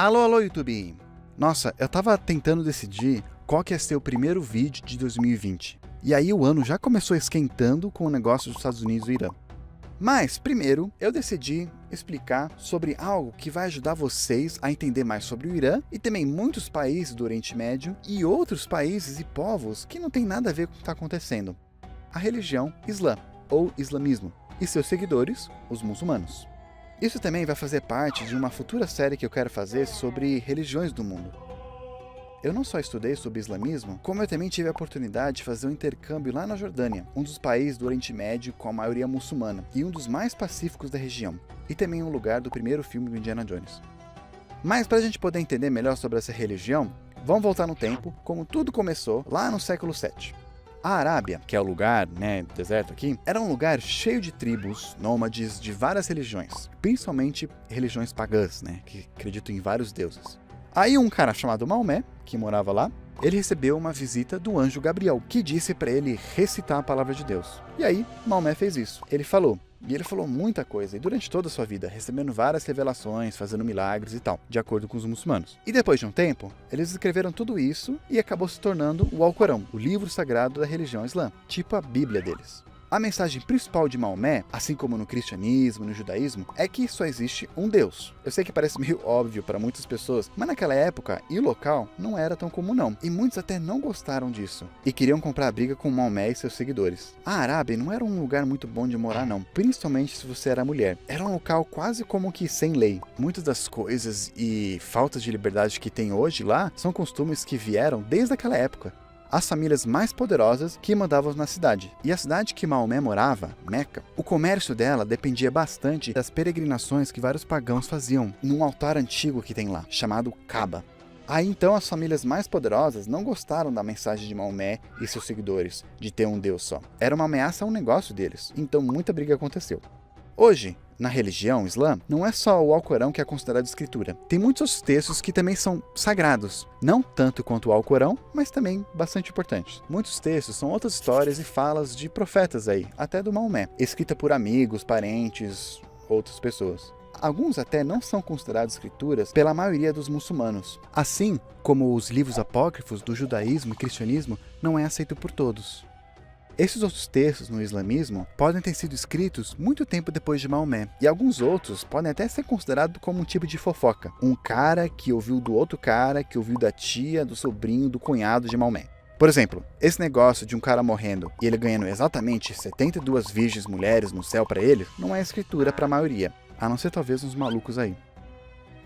Alô, alô, YouTube! Nossa, eu tava tentando decidir qual que ia ser o primeiro vídeo de 2020. E aí o ano já começou esquentando com o negócio dos Estados Unidos e Irã. Mas, primeiro, eu decidi explicar sobre algo que vai ajudar vocês a entender mais sobre o Irã e também muitos países do Oriente Médio e outros países e povos que não tem nada a ver com o que está acontecendo. A religião Islã, ou islamismo, e seus seguidores, os muçulmanos. Isso também vai fazer parte de uma futura série que eu quero fazer sobre religiões do mundo. Eu não só estudei sobre islamismo, como eu também tive a oportunidade de fazer um intercâmbio lá na Jordânia, um dos países do Oriente Médio com a maioria muçulmana, e um dos mais pacíficos da região, e também um lugar do primeiro filme do Indiana Jones. Mas para a gente poder entender melhor sobre essa religião, vamos voltar no tempo, como tudo começou lá no século VII. A Arábia, que é o lugar, deserto aqui, era um lugar cheio de tribos, nômades de várias religiões, principalmente religiões pagãs, que acreditam em vários deuses. Aí um cara chamado Maomé, que morava lá, ele recebeu uma visita do anjo Gabriel, que disse para ele recitar a palavra de Deus. E aí, Maomé fez isso. Ele falou muita coisa, e durante toda a sua vida, recebendo várias revelações, fazendo milagres e tal, de acordo com os muçulmanos. E depois de um tempo, eles escreveram tudo isso e acabou se tornando o Alcorão, o livro sagrado da religião islã, tipo a Bíblia deles. A mensagem principal de Maomé, assim como no cristianismo e no judaísmo, é que só existe um Deus. Eu sei que parece meio óbvio para muitas pessoas, mas naquela época e local não era tão comum não. E muitos até não gostaram disso e queriam comprar a briga com Maomé e seus seguidores. A Arábia não era um lugar muito bom de morar não, principalmente se você era mulher. Era um local quase como que sem lei. Muitas das coisas e faltas de liberdade que tem hoje lá são costumes que vieram desde aquela época. As famílias mais poderosas que mandavam na cidade. E a cidade que Maomé morava, Meca, o comércio dela dependia bastante das peregrinações que vários pagãos faziam num altar antigo que tem lá, chamado Kaaba. Aí então as famílias mais poderosas não gostaram da mensagem de Maomé e seus seguidores de ter um Deus só. Era uma ameaça ao negócio deles, então muita briga aconteceu. Hoje, na religião islã, não é só o Alcorão que é considerado escritura. Tem muitos outros textos que também são sagrados. Não tanto quanto o Alcorão, mas também bastante importantes. Muitos textos são outras histórias e falas de profetas aí, até do Maomé, escrita por amigos, parentes, outras pessoas. Alguns até não são considerados escrituras pela maioria dos muçulmanos. Assim como os livros apócrifos do judaísmo e cristianismo não é aceito por todos. Esses outros textos no islamismo podem ter sido escritos muito tempo depois de Maomé, e alguns outros podem até ser considerados como um tipo de fofoca. Um cara que ouviu do outro cara, que ouviu da tia, do sobrinho, do cunhado de Maomé. Por exemplo, esse negócio de um cara morrendo e ele ganhando exatamente 72 virgens mulheres no céu para ele, não é escritura para a maioria, a não ser talvez uns malucos aí.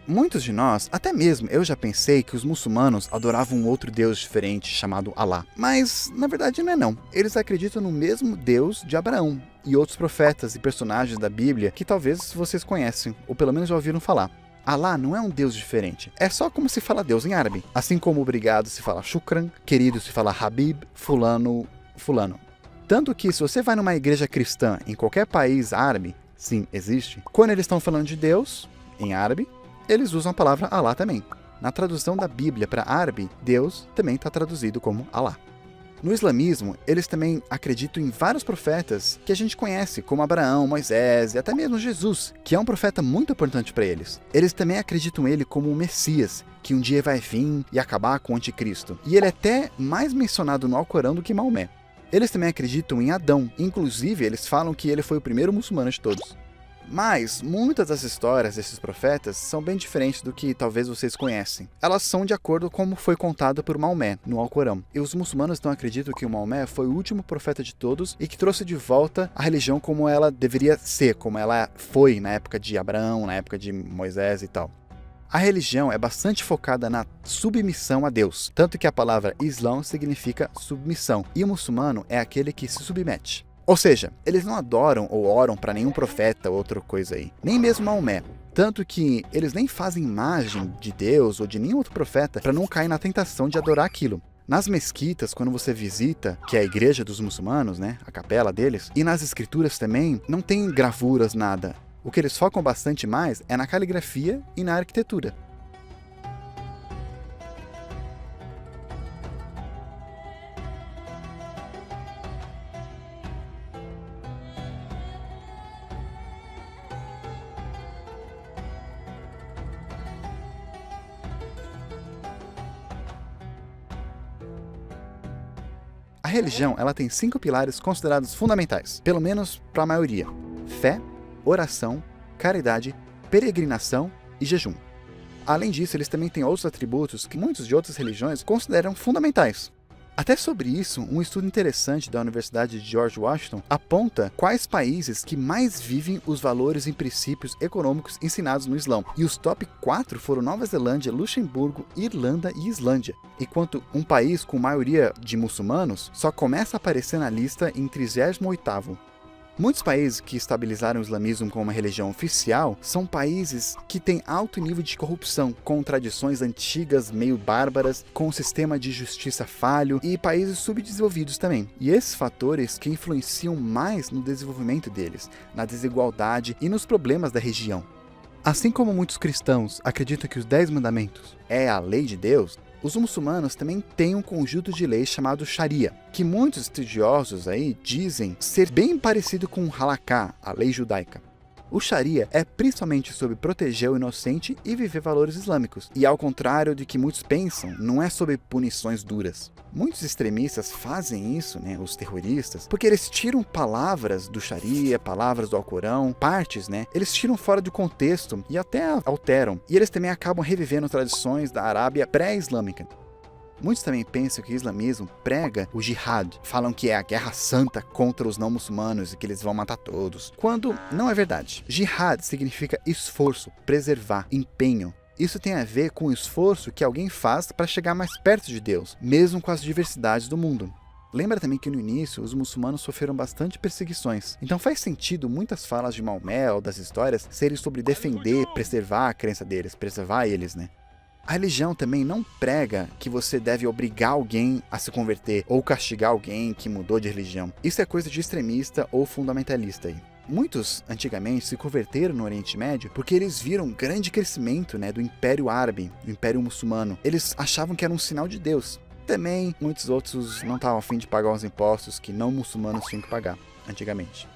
Muitos de nós, até mesmo eu já pensei que os muçulmanos adoravam um outro Deus diferente chamado Alá. Mas, na verdade, não é não. Eles acreditam no mesmo Deus de Abraão e outros profetas e personagens da Bíblia que talvez vocês conhecem, ou pelo menos já ouviram falar. Alá não é um Deus diferente, é só como se fala Deus em árabe. Assim como obrigado se fala shukran, querido se fala habib, fulano, fulano. Tanto que se você vai numa igreja cristã em qualquer país árabe, sim, existe, quando eles estão falando de Deus, em árabe, eles usam a palavra Alá também. Na tradução da Bíblia para árabe, Deus também está traduzido como Alá. No islamismo, eles também acreditam em vários profetas que a gente conhece, como Abraão, Moisés e até mesmo Jesus, que é um profeta muito importante para eles. Eles também acreditam nele como o Messias, que um dia vai vir e acabar com o anticristo. E ele é até mais mencionado no Alcorão do que Maomé. Eles também acreditam em Adão, inclusive eles falam que ele foi o primeiro muçulmano de todos. Mas muitas das histórias desses profetas são bem diferentes do que talvez vocês conhecem. Elas são de acordo com como foi contado por Maomé no Alcorão. E os muçulmanos não acreditam que o Maomé foi o último profeta de todos e que trouxe de volta a religião como ela deveria ser, como ela foi na época de Abraão, na época de Moisés e tal. A religião é bastante focada na submissão a Deus, tanto que a palavra Islã significa submissão, e o muçulmano é aquele que se submete. Ou seja, eles não adoram ou oram para nenhum profeta ou outra coisa aí, nem mesmo Maomé. Tanto que eles nem fazem imagem de Deus ou de nenhum outro profeta para não cair na tentação de adorar aquilo. Nas mesquitas, quando você visita, que é a igreja dos muçulmanos, a capela deles, e nas escrituras também, não tem gravuras, nada. O que eles focam bastante mais é na caligrafia e na arquitetura. religião, ela tem 5 pilares considerados fundamentais, pelo menos para a maioria: fé, oração, caridade, peregrinação e jejum. Além disso, eles também têm outros atributos que muitos de outras religiões consideram fundamentais. Até sobre isso, um estudo interessante da Universidade de George Washington aponta quais países que mais vivem os valores e princípios econômicos ensinados no Islão. E os top 4 foram Nova Zelândia, Luxemburgo, Irlanda e Islândia. Enquanto um país com maioria de muçulmanos só começa a aparecer na lista em 38º. Muitos países que estabilizaram o islamismo como uma religião oficial são países que têm alto nível de corrupção, com tradições antigas meio bárbaras, com um sistema de justiça falho e países subdesenvolvidos também. E esses fatores que influenciam mais no desenvolvimento deles, na desigualdade e nos problemas da região. Assim como muitos cristãos acreditam que os 10 mandamentos é a lei de Deus, os muçulmanos também têm um conjunto de leis chamado Sharia, que muitos estudiosos aí dizem ser bem parecido com o Halakha, a lei judaica. O Sharia é principalmente sobre proteger o inocente e viver valores islâmicos, e ao contrário de que muitos pensam, não é sobre punições duras. Muitos extremistas fazem isso, os terroristas, porque eles tiram palavras do Sharia, palavras do Alcorão, partes, eles tiram fora do contexto e até alteram. E eles também acabam revivendo tradições da Arábia pré-islâmica. Muitos também pensam que o islamismo prega o jihad, falam que é a guerra santa contra os não muçulmanos e que eles vão matar todos, quando não é verdade. Jihad significa esforço, preservar, empenho. Isso tem a ver com o esforço que alguém faz para chegar mais perto de Deus, mesmo com as diversidades do mundo. Lembra também que no início os muçulmanos sofreram bastante perseguições, então faz sentido muitas falas de Maomé ou das histórias serem sobre defender, preservar a crença deles, preservar eles, A religião também não prega que você deve obrigar alguém a se converter ou castigar alguém que mudou de religião. Isso é coisa de extremista ou fundamentalista aí. Muitos, antigamente, se converteram no Oriente Médio porque eles viram um grande crescimento do Império Árabe, do Império Muçulmano. Eles achavam que era um sinal de Deus. Também, muitos outros não estavam a fim de pagar os impostos que não muçulmanos tinham que pagar, antigamente.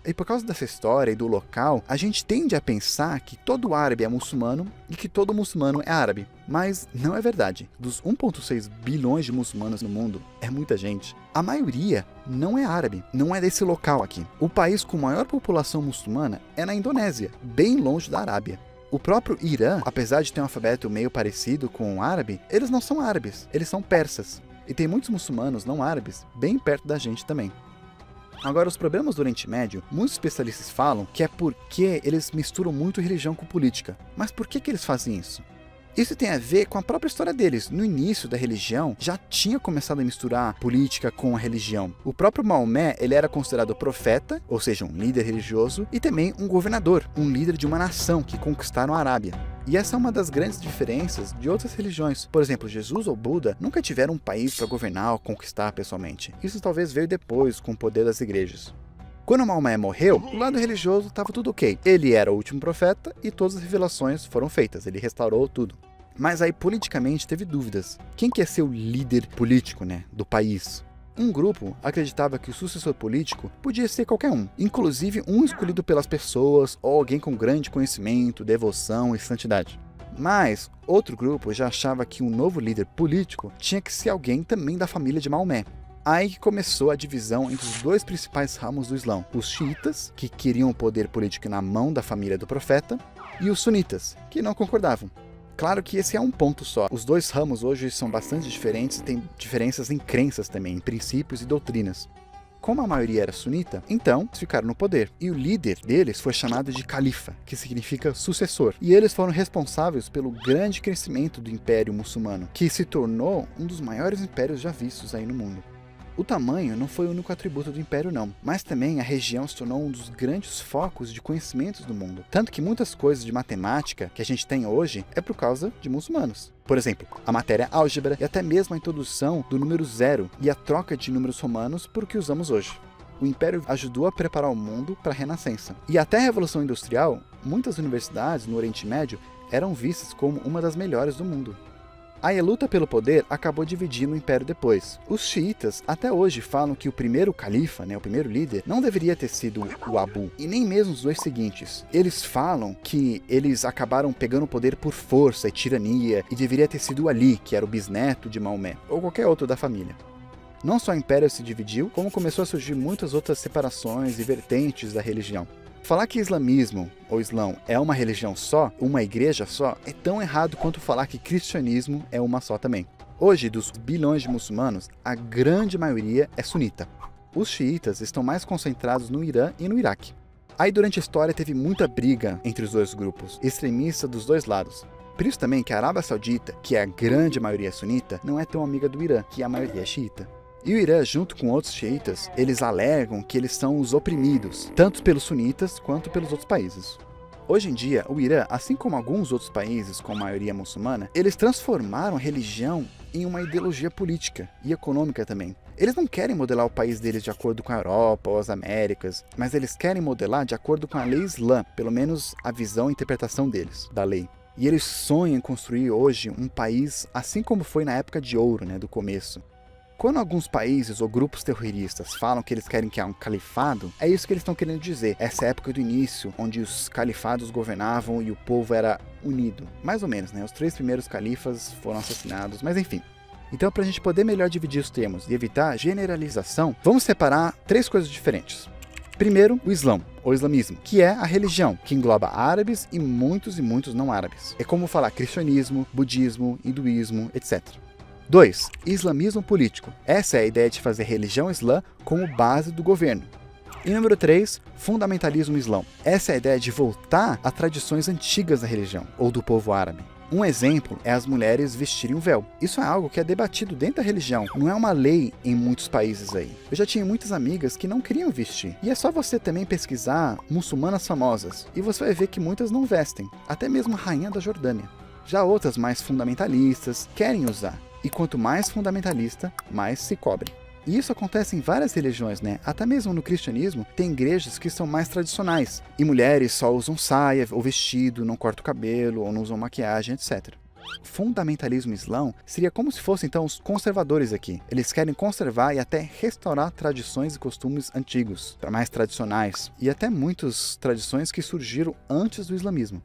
E por causa dessa história e do local, a gente tende a pensar que todo árabe é muçulmano e que todo muçulmano é árabe. Mas não é verdade. Dos 1,6 bilhões de muçulmanos no mundo, é muita gente. A maioria não é árabe, não é desse local aqui. O país com maior população muçulmana é na Indonésia, bem longe da Arábia. O próprio Irã, apesar de ter um alfabeto meio parecido com o árabe, eles não são árabes, eles são persas. E tem muitos muçulmanos não árabes bem perto da gente também. Agora, os problemas do Oriente Médio, muitos especialistas falam que é porque eles misturam muito religião com política. Mas por que eles fazem isso? Isso tem a ver com a própria história deles. No início da religião, já tinha começado a misturar política com a religião. O próprio Maomé, ele era considerado profeta, ou seja, um líder religioso, e também um governador, um líder de uma nação que conquistaram a Arábia. E essa é uma das grandes diferenças de outras religiões. Por exemplo, Jesus ou Buda nunca tiveram um país para governar ou conquistar pessoalmente. Isso talvez veio depois, com o poder das igrejas. Quando Maomé morreu, do lado religioso estava tudo ok. Ele era o último profeta e todas as revelações foram feitas. Ele restaurou tudo. Mas aí, politicamente, teve dúvidas. Quem quer ser o líder político, do país? Um grupo acreditava que o sucessor político podia ser qualquer um, inclusive um escolhido pelas pessoas ou alguém com grande conhecimento, devoção e santidade. Mas outro grupo já achava que um novo líder político tinha que ser alguém também da família de Maomé. Aí que começou a divisão entre os dois principais ramos do Islão, os xiitas, que queriam o poder político na mão da família do profeta, e os sunitas, que não concordavam. Claro que esse é um ponto só. Os dois ramos hoje são bastante diferentes e têm diferenças em crenças também, em princípios e doutrinas. Como a maioria era sunita, então eles ficaram no poder. E o líder deles foi chamado de califa, que significa sucessor. E eles foram responsáveis pelo grande crescimento do Império Muçulmano, que se tornou um dos maiores impérios já vistos aí no mundo. O tamanho não foi o único atributo do império não, mas também a região se tornou um dos grandes focos de conhecimentos do mundo. Tanto que muitas coisas de matemática que a gente tem hoje é por causa de muçulmanos. Por exemplo, a matéria álgebra e até mesmo a introdução do número zero e a troca de números romanos por o que usamos hoje. O Império ajudou a preparar o mundo para a Renascença. E até a Revolução Industrial, muitas universidades no Oriente Médio eram vistas como uma das melhores do mundo. Aí a luta pelo poder acabou dividindo o império depois. Os xiitas até hoje falam que o primeiro califa, o primeiro líder, não deveria ter sido o Abu, e nem mesmo os dois seguintes. Eles falam que eles acabaram pegando o poder por força e tirania, e deveria ter sido Ali, que era o bisneto de Maomé, ou qualquer outro da família. Não só o Império se dividiu, como começou a surgir muitas outras separações e vertentes da religião. Falar que islamismo, ou islão, é uma religião só, uma igreja só, é tão errado quanto falar que cristianismo é uma só também. Hoje, dos bilhões de muçulmanos, a grande maioria é sunita. Os xiitas estão mais concentrados no Irã e no Iraque. Aí durante a história teve muita briga entre os dois grupos, extremistas dos dois lados. Por isso também que a Arábia Saudita, que é a grande maioria sunita, não é tão amiga do Irã, que a maioria é xiita. E o Irã, junto com outros xiitas, eles alegam que eles são os oprimidos, tanto pelos sunitas quanto pelos outros países. Hoje em dia, o Irã, assim como alguns outros países com maioria muçulmana, eles transformaram a religião em uma ideologia política e econômica também. Eles não querem modelar o país deles de acordo com a Europa ou as Américas, mas eles querem modelar de acordo com a lei islã, pelo menos a visão e interpretação deles, da lei. E eles sonham em construir hoje um país assim como foi na época de ouro, do começo. Quando alguns países ou grupos terroristas falam que eles querem criar um califado, é isso que eles estão querendo dizer. Essa época do início, onde os califados governavam e o povo era unido. Mais ou menos, Os 3 primeiros califas foram assassinados, mas enfim. Então, para a gente poder melhor dividir os termos e evitar generalização, vamos separar 3 coisas diferentes. Primeiro, o Islão, ou islamismo, que é a religião, que engloba árabes e muitos não árabes. É como falar cristianismo, budismo, hinduísmo, etc. 2. Islamismo político. Essa é a ideia de fazer religião islã como base do governo. E número 3, fundamentalismo islão. Essa é a ideia de voltar a tradições antigas da religião, ou do povo árabe. Um exemplo é as mulheres vestirem um véu. Isso é algo que é debatido dentro da religião, não é uma lei em muitos países aí. Eu já tinha muitas amigas que não queriam vestir. E é só você também pesquisar muçulmanas famosas, e você vai ver que muitas não vestem, até mesmo a rainha da Jordânia. Já outras mais fundamentalistas querem usar. E quanto mais fundamentalista, mais se cobre. E isso acontece em várias religiões, Até mesmo no cristianismo, tem igrejas que são mais tradicionais. E mulheres só usam saia ou vestido, não cortam o cabelo ou não usam maquiagem, etc. Fundamentalismo islão seria como se fossem então os conservadores aqui. Eles querem conservar e até restaurar tradições e costumes antigos, mais tradicionais. E até muitas tradições que surgiram antes do islamismo.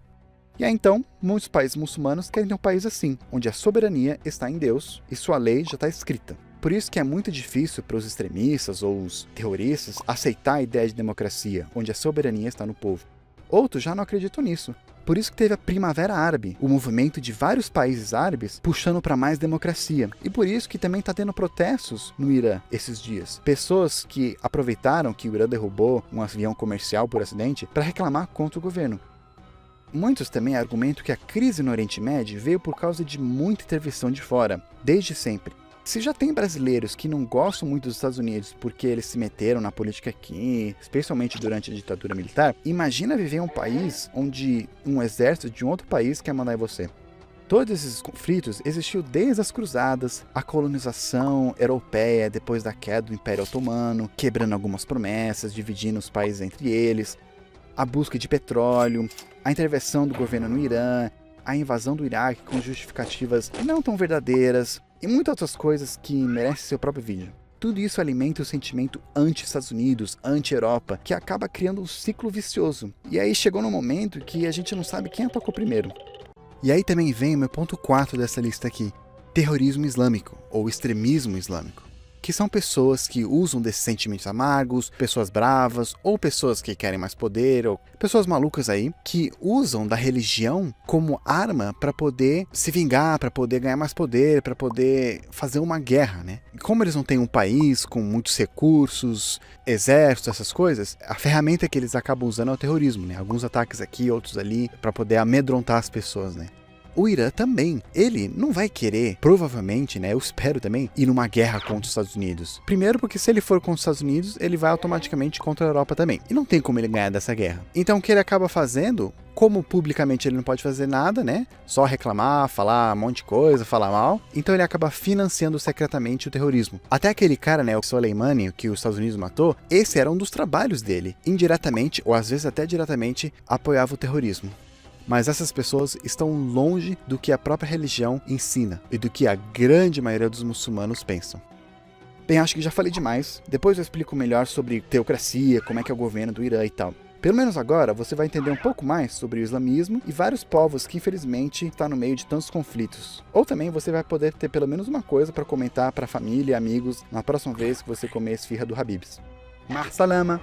E aí então, muitos países muçulmanos querem ter um país assim, onde a soberania está em Deus e sua lei já está escrita. Por isso que é muito difícil para os extremistas ou os terroristas aceitar a ideia de democracia, onde a soberania está no povo. Outros já não acreditam nisso. Por isso que teve a Primavera Árabe, o movimento de vários países árabes puxando para mais democracia. E por isso que também está tendo protestos no Irã esses dias. Pessoas que aproveitaram que o Irã derrubou um avião comercial por acidente para reclamar contra o governo. Muitos também argumentam que a crise no Oriente Médio veio por causa de muita intervenção de fora, desde sempre. Se já tem brasileiros que não gostam muito dos Estados Unidos porque eles se meteram na política aqui, especialmente durante a ditadura militar, imagina viver em um país onde um exército de um outro país quer mandar em você. Todos esses conflitos existiu desde as cruzadas, a colonização europeia depois da queda do Império Otomano, quebrando algumas promessas, dividindo os países entre eles, a busca de petróleo, a intervenção do governo no Irã, a invasão do Iraque com justificativas não tão verdadeiras e muitas outras coisas que merecem seu próprio vídeo. Tudo isso alimenta o sentimento anti-Estados Unidos, anti-Europa, que acaba criando um ciclo vicioso. E aí chegou no momento que a gente não sabe quem atacou primeiro. E aí também vem o meu ponto 4 dessa lista aqui, terrorismo islâmico, ou extremismo islâmico. Que são pessoas que usam desses sentimentos amargos, pessoas bravas, ou pessoas que querem mais poder, ou pessoas malucas aí, que usam da religião como arma para poder se vingar, para poder ganhar mais poder, para poder fazer uma guerra, E como eles não têm um país com muitos recursos, exército, essas coisas, a ferramenta que eles acabam usando é o terrorismo, Alguns ataques aqui, outros ali, para poder amedrontar as pessoas, O Irã também, ele não vai querer, provavelmente, eu espero também, ir numa guerra contra os Estados Unidos. Primeiro porque se ele for contra os Estados Unidos, ele vai automaticamente contra a Europa também. E não tem como ele ganhar dessa guerra. Então o que ele acaba fazendo, como publicamente ele não pode fazer nada, Só reclamar, falar um monte de coisa, falar mal. Então ele acaba financiando secretamente o terrorismo. Até aquele cara, o Soleimani, que os Estados Unidos matou, esse era um dos trabalhos dele. Indiretamente, ou às vezes até diretamente, apoiava o terrorismo. Mas essas pessoas estão longe do que a própria religião ensina e do que a grande maioria dos muçulmanos pensam. Bem, acho que já falei demais. Depois eu explico melhor sobre teocracia, como é que é o governo do Irã e tal. Pelo menos agora você vai entender um pouco mais sobre o islamismo e vários povos que infelizmente estão no meio de tantos conflitos. Ou também você vai poder ter pelo menos uma coisa para comentar para família e amigos na próxima vez que você comer esfirra do Habib's. Mar salama!